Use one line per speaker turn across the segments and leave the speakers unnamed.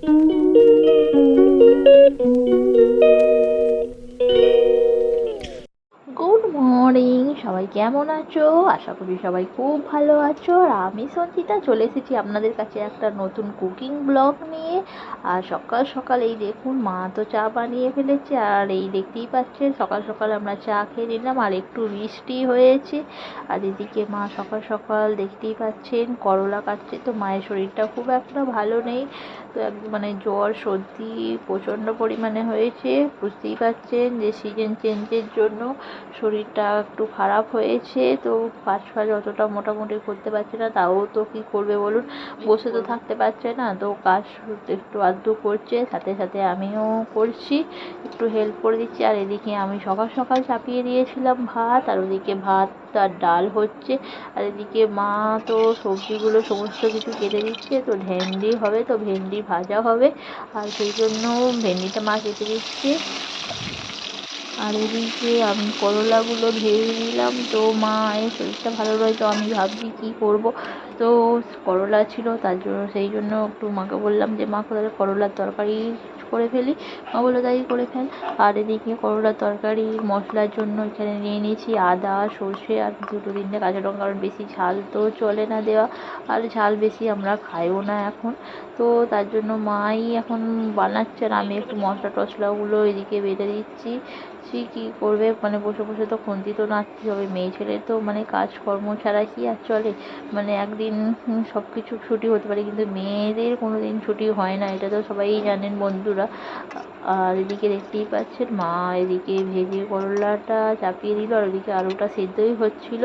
Good morning, সবাই কেমন আছো? আশা করি সবাই খুব ভালো আছো। আর আমি সঞ্চিতা চলে এসেছি আপনাদের কাছে একটা নতুন কুকিং ব্লগ নিয়ে। আর সকাল সকাল এই দেখুন, মা তো চা বানিয়ে ফেলেছে, আর এই দেখতেই পাচ্ছেন সকাল সকাল আমরা চা খেয়ে নিলাম, আর একটু বৃষ্টি হয়েছে। আর এদিকে মা সকাল সকাল দেখতেই পাচ্ছেন করলা কাটছে। তো মায়ের শরীরটা খুব একটা ভালো নেই, তো মানে জ্বর সর্দি প্রচণ্ড পরিমাণে হয়েছে। বুঝতেই পারছেন যে সিজন চেঞ্জের জন্য শরীরটা একটু খারাপ হয়েছে। তো কাজ ফাজ অতটা মোটামুটি করতে পারছে না, তাও তো কী করবে বলুন, বসে তো থাকতে পারছে না। তো কাজ একটু আধটু করছে, সাথে সাথে আমিও করছি, একটু হেল্প করে দিচ্ছি। আর এদিকে আমি সকাল সকাল চাপিয়ে দিয়েছিলাম ভাত, আর ওদিকে ভাত আর ডাল হচ্ছে। আর এদিকে মা তো সবজিগুলো সমস্ত কিছু কেটে দিচ্ছে। তো ভেন্ডি হবে, তো ভেন্ডি ভাজা হবে, আর সেই জন্য ভেন্ডিটা মা কেটে দিচ্ছে। আর এদিকে আমি করলাগুলো ভেজে দিলাম। তো মায়ের শরীরটা ভালো নয়, তো আমি ভাবছি কী করব। তো করলা ছিল, তার জন্য সেই জন্য একটু মাকে বললাম যে মা কোথায় করলার তরকারি করে ফেলি। মা বললো তাই করে ফেল। আর এদিকে করলার তরকারির মশলার জন্য এখানে নিয়ে নিয়েছি আদা, সর্ষে আর দুটো তিনটে কাঁচা লঙ্কা, কারণ বেশি ঝাল তো চলে না দেওয়া, আর ঝাল বেশি আমরা খাইও না এখন। তো তার জন্য মাই এখন বানাচ্ছে, আর আমি একটু মশলা টশলাগুলো এদিকে বেটে দিচ্ছি। কী করবে, মানে বসে বসে তো খুন্তি তো নাড়তে হবে, মেয়ে ছেলে তো মানে কাজকর্ম ছাড়া কি আর চলে। মানে একদিন সব কিছু ছুটি হতে পারে, কিন্তু মেয়েদের কোনো দিন ছুটি হয় না, এটা তো সবাই জানেন বন্ধুরা। আর এদিকে দেখতেই পাচ্ছেন মা এদিকে ভেজে করলাটা চাপিয়ে দিল, আর ওদিকে আলুটা সেদ্ধই হচ্ছিল।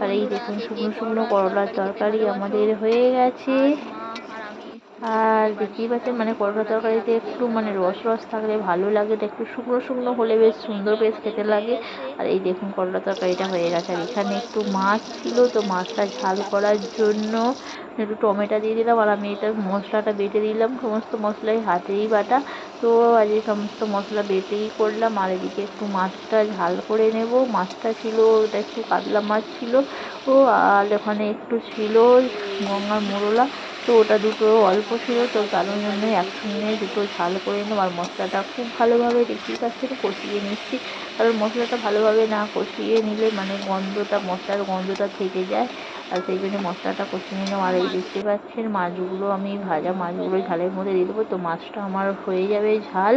আর এই দেখুন শুকনো শুকনো করলার তরকারি আমাদের হয়ে গেছে। আর দেখতেই পাচ্ছেন মানে করলা তরকারিতে একটু মানে রস রস থাকলে ভালো লাগে, এটা একটু শুকনো শুকনো হলে বেশ সুন্দর, বেশ খেতে লাগে। আর এই দেখুন করলা তরকারিটা হয়ে গেছে। আর এখানে একটু মাছ ছিল, তো মাছটা ঝাল করার জন্য একটু টমেটো দিয়ে দিলাম, আর আমি এটা মশলাটা বেটে দিলাম, সমস্ত মশলাই হাতেই বাটা। তো আজ এই সমস্ত মশলা বেটেই করলাম। আর এদিকে একটু মাছটা ঝাল করে নেব। মাছটা ছিল ওটা একটু কাতলা মাছ ছিল, ও আর ওখানে একটু ছিল গঙ্গার মোরলা, তো ওটা দুটো অল্প ছিল, তো তার জন্য একসঙ্গে দুটো ঝাল করে নিলাম। আর মশলাটা খুব ভালোভাবে দেখতেই পাচ্ছেন কষিয়ে নিচ্ছি, কারণ মশলাটা ভালোভাবে না কষিয়ে নিলে মানে মশলার গন্ধটা থেকে যায়। আর সেই জন্য মশলাটা কষিয়ে নিলাম। আর এই দেখতে পাচ্ছেন মাছগুলো আমি ভাজা মাছগুলো ঝালের মধ্যে দিয়ে দেবো, তো মাছটা আমার হয়ে যাবে ঝাল।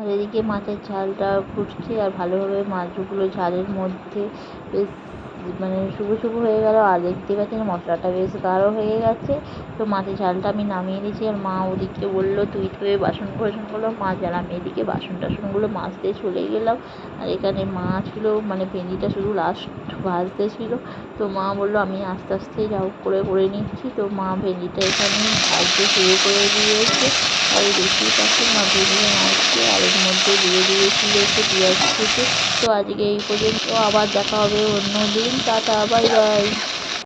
আর এদিকে মাছের ঝালটা ফুটছে, আর ভালোভাবে মাছগুলো ঝালের মধ্যে বেশ মানে শুকো শুকো হয়ে গেল। আর দেখতে পাচ্ছেন মশলাটা বেশ গাঢ় হয়ে গেছে। তো মাছের ঝালটা আমি নামিয়ে দিয়েছি, আর মা ওদিকে বললো তুই তো বাসন কোসনগুলো মাছ, আর আমি এদিকে বাসন টাসনগুলো মাজতে চলে গেলাম। আর এখানে মা ছিল মানে ভেন্ডিটা শুধু লাস্ট ভাজতে ছিল, তো মা বললো আমি আস্তে আস্তে যাও করে নিচ্ছি। তো মা ভেন্ডিটা এখানে ভাজতে শুরু করে দিয়েছে। আর দেখতেই পাচ্ছেন মা ভেজে নাড়ছে, আর এর মধ্যে দিয়ে দিয়েছিল একটু পেঁয়াজ কুচি। তো আজকে এই পর্যন্ত, আবার দেখা হবে অন্য দিন। Tata, bye bye.